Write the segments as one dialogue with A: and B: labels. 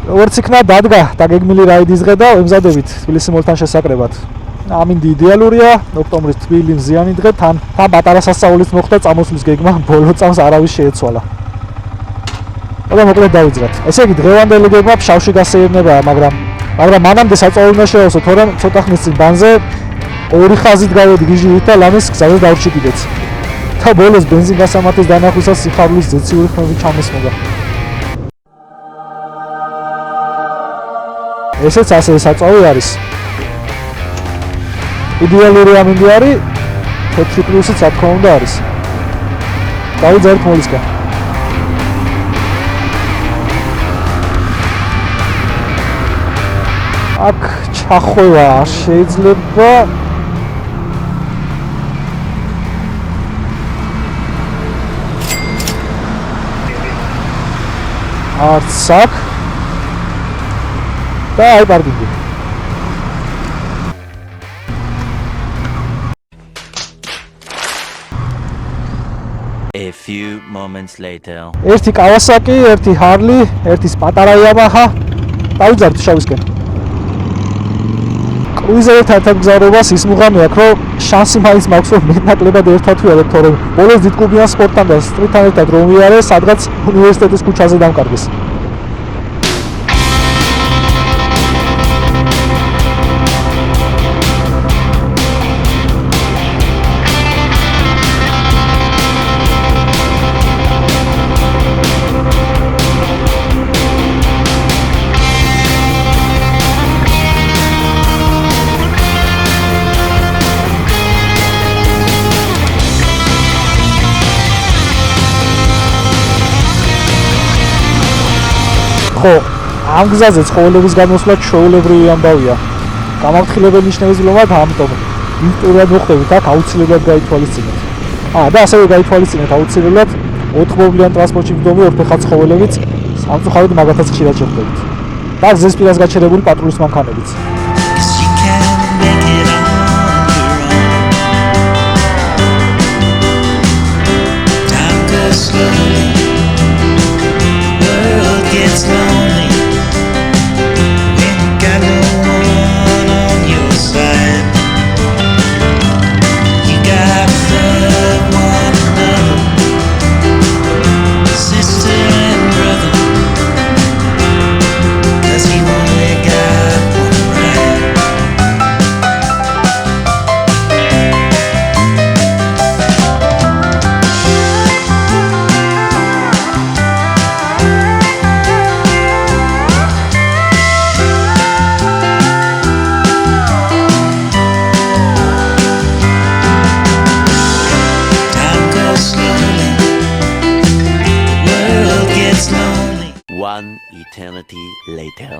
A: როგორც იქნა დადგა დაგეგმილი რაიდის დღე და ემზადებით თბილისის მოლთან შესაკრებად. ამინდი იდეალურია, ოქტომბრის თბილი მზიანი დღე თან პატარა სასწაულით მოხდა წამოსვლის გეგმა, ბოლო წამს არავის შეეცვალა. და მოკლედ დავიძრათ. ესე იგი დღევანდელი გეგმა ფშავში გასეირნებაა, მაგრამ მანამდე საწაული უნდა შევავსო, თორემ ცოტა ხნის წინ ბანზე ორი ხაზით გავედი გიჟივით და ლამის გზაზე დავრჩი კიდეც. და ბოლოს ბენზინგასამართის დანახვისას სიხარულის ზეციური ხმები ჩამოსმოდა. ესეც ასე საწავი არის. იდეალური ამინდი არის, თეთრი პლუსიც რა თქმა უნდა არის. დავიძერთ მოლისკენ. აქ ჩახვევა შეიძლება არც აქ და აი პარკინგი.
B: A few moments later.
A: ერთი Kawasaki, ერთი Harley, ერთი პატარა Yamaha. დავიძართ შავისკენ. კრუიზერთან ერთად გზავრობას ის მუღამი აქვს, რომ შანსი მაინც მაქვს, რომ მეტნაკლებად ერთად ვიარებ, თორემ ბოლოს დიდკუბიან სპორტთან და სტრიტთან ერთად რომ ვიარე, სადღაც უნივერსიტეტის ქუჩაზე დამკარგეს. ხო, ამ გზაზე ცხოველების გამოსვლა ჩვეულებრივი ამბავია. გამაფრთხილებელი ნიშნების ვლომად ამიტომ ინსტიტუტად მოხდებით, აქ აუცილებლად გაითვალისწინეთ. და ასევე გაითვალისწინეთ აუცილებლად 4 მოვლიან ტრანსპორტში მდგომი ორფეხა ცხოველებიც სამწუხაროდ მაგათაც ხშირად შეხვდებით. და გზის პირას გაჩერებული პატრულის მანქანებიც.
B: Eternity later.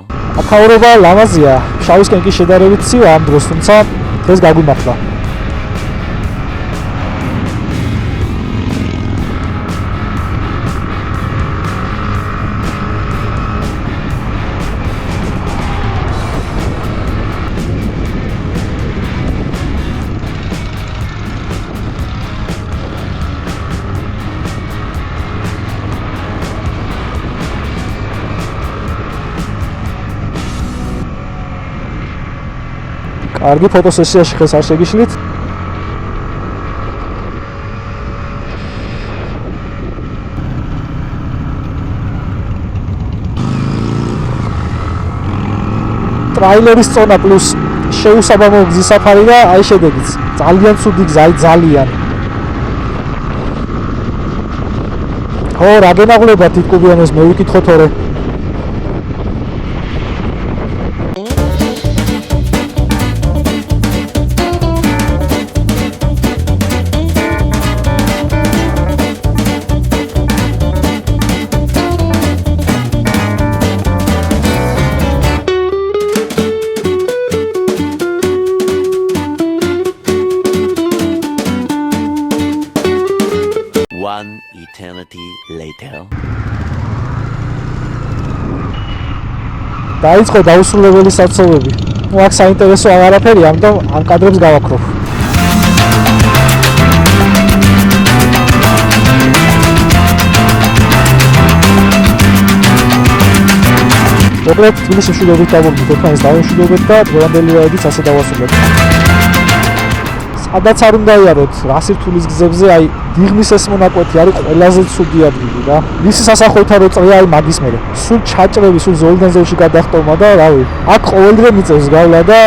A: აქაურობა ლამაზია, შავისკენ კი შედარებით ცივა ამ დროს, თუმცა დღეს გაგვიმართლა. კარგი ფოტოსესიაში ხეს არ შეგიშლით. ტრაილერის წონა პლუს შეუსაბამო გზის საფარი და აი შედეგიც. ძალიან ცუდი გზა, აი ძალიან. ხო, რა გენაღლებათ თითქუბიანეს მე ვიკითხო თორე.
B: Eternity later.
A: დაიწყო დაუსრულებელი საცოვები. ნუ აქ საინტერესო აღარაფერი, ამიტომ ამ კადრებს გავაქრობ. მოკლედ თბილისში მშვიდობით დავუბრუნდით ერთმანეთს დავემშვიდობეთ და დღევანდელი რაიდიც ასე დავასრულებთ. სადაც არ უნდა იაროთ რასირთულის გზებზე, აი დიღმის ეს მონაკვეთი არის ყველაზე ცუდი ადგილი რა. მისი სასახელთა რო წრია აი მაგის მერე. სულ ჩაჭრები, სულ ზოლდანზევში გადახტომა და რავი. აქ ყოველდღე მიწევს გავლა და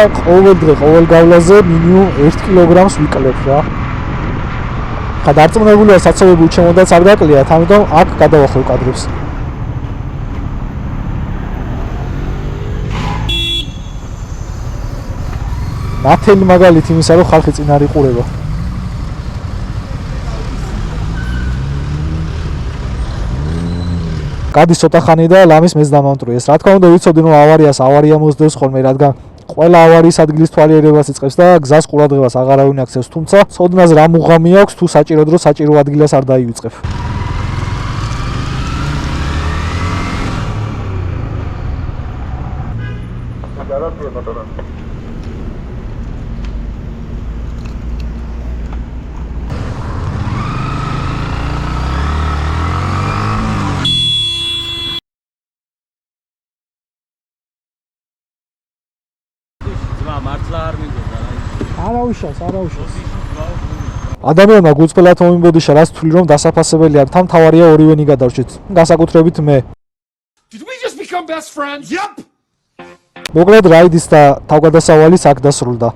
A: ყოველ გავლაზე მინიმუმ 1 კილოგრამს ვიკლებ რა. ხა დარწმუნებულია საცობები უჩემოდაც არ დაკლიათ, ამიტომ აქ გადავახვევ კადრებს. ნათელი მაგალითი იმისა, რომ ხალხი წინ არ იყურება. გადის ცოტა ხანი და ლამის მეც დამამტვრიეს. რა თქმა უნდა, ვიცოდი რომ ავარია მოსდევს ხოლმე, რადგან ყველა ავარიის ადგილის თვალიერებას იწყებს და გზას ყურადღებას აღარავინ აქცევს, თუმცა ცოდნაზე რა მუღამი აქვს თუ საჭირო დრო საჭირო ადგილას არ დაივიწყებ. არავიშავს. ადამიანმა გულწრფელად მომიბოდიშა, რაც თვლი რომ დასაფასებელია, თან თავარია ორივენი გადარჩით. განსაკუთრებით მე.
C: Did we just become best friends? Yep.
A: მოკლედ რაიდის და თავგადასავალის აქ დასრულდა.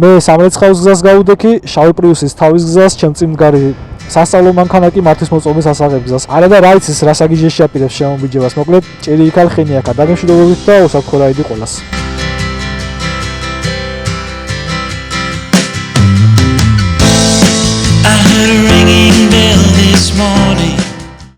A: მე სამრეცხაოს გზას გავუდექი, შავი პრიუსის თავის გზას, ჩემწინ მდგარი სასწავლო მანქანა კი მართვის მოწვევის ასაღებ გზას. არა და რა იცის რა საგიჟეში აპირებს შემობიჯებას. მოკლედ ჭირი იქალ ხენი აქა. დაგემშვიდობებით და უსაფრთხო რაიდი ყველას.
D: I heard a ringing bell this morning.